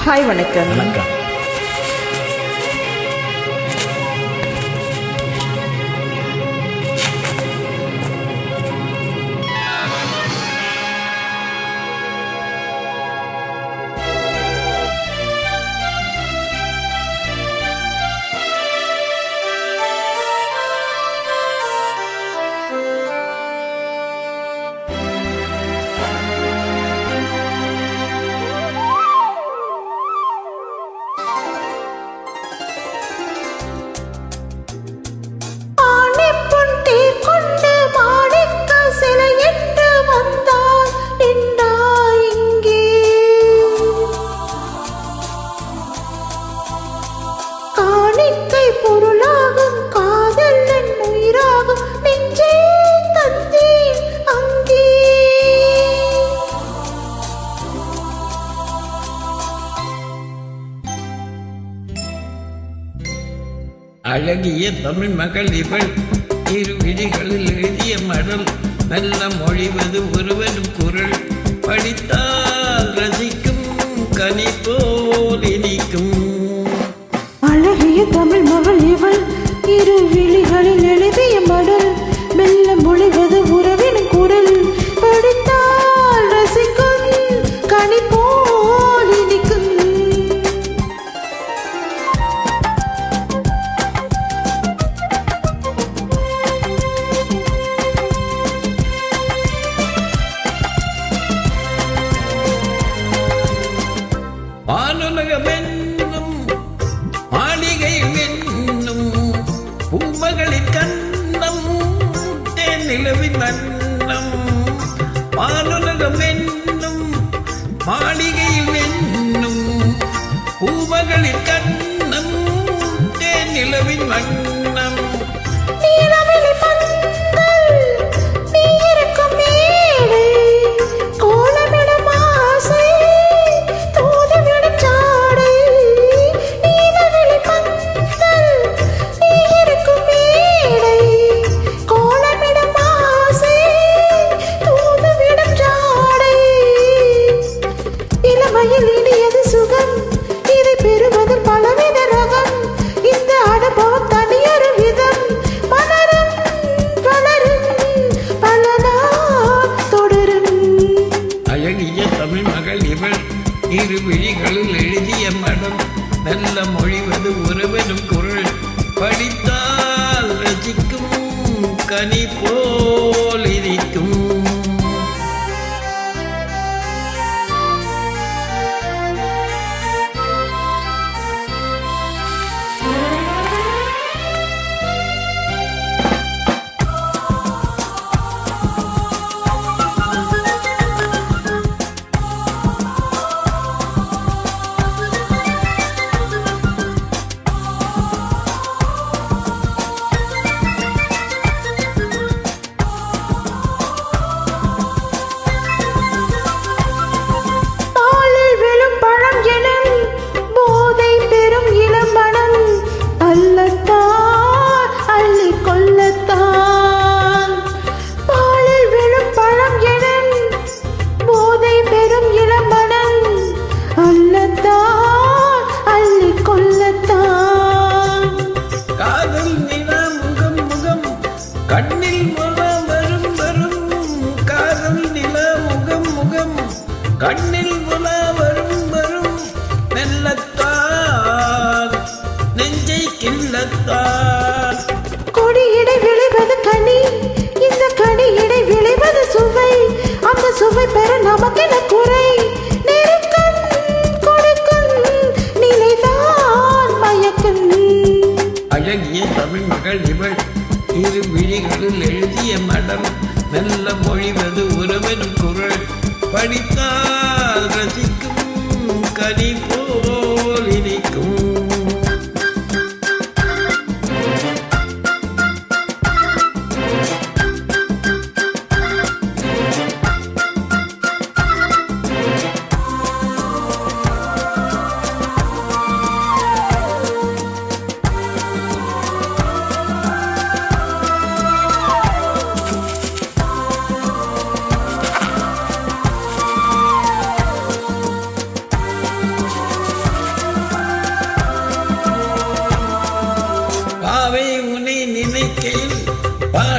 Hi வணக்கம். வணக்கம். அழகிய தமிழ் மகள் இவள், இரு விழிகளில் எழுதிய மடல், நல்ல மொழிவது ஒருவரும் குரல், படித்தால் ரசிக்கும் கனி போல் இனிக்கும். அழகிய தமிழ் மகள் இவள், இரு விழிகளில் எழுதிய மடல், மெல்ல மொழிவது உறவின் குரல், படித்தால் ரசிக்கும் கனி போல் இனிக்கும். வானுலகமென்னும் மாளிகை என்னும் பூமகளின் கண்ணம், தேன் நிலவின் வண்ணம். வானுலகமென்னும் மாளிகையில் என்னும் பூமகளின் கண்ணம், தேன் நிலவின் வண்ணம். இரு விழிகளில் எழுதிய மடம், நல்ல மொழிவது ஒருவனும் குரல், படித்தால் ரசிக்கும் கனி போல் இனிக்கும்.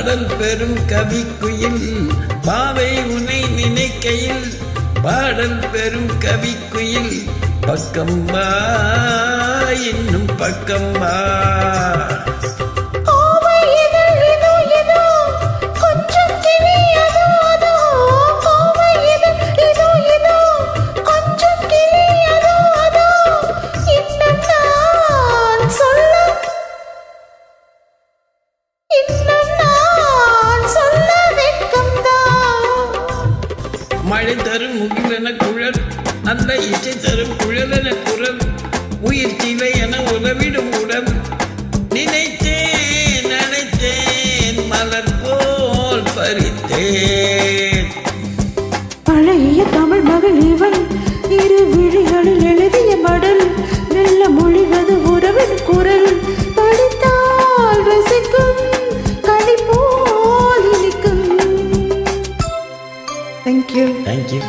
பாடல் பெரும் கவிக்குயில் பாவை உன்னை நினைக்கையில் பாடல் பெரும் கவிக்குயில் பக்கம்பா இன்னும் பக்கம்பா மழை தரும் முகிலென குழல் அந்த இசை தரும் குழலென குரல் உயிர் சிலை என உதவிடும் உடல் நினைத்தேன் நினைத்தேன் மலர் போல் பறித்தேன். அழகிய தமிழ் மகள் இவள் இரு விழிகளில் எழுதிய மடல் மெல்ல மொழிவது உறவின் குரல் படித்தால் ரசிக்கும் கனி போல் இனிக்கும். Thank you. Thank you.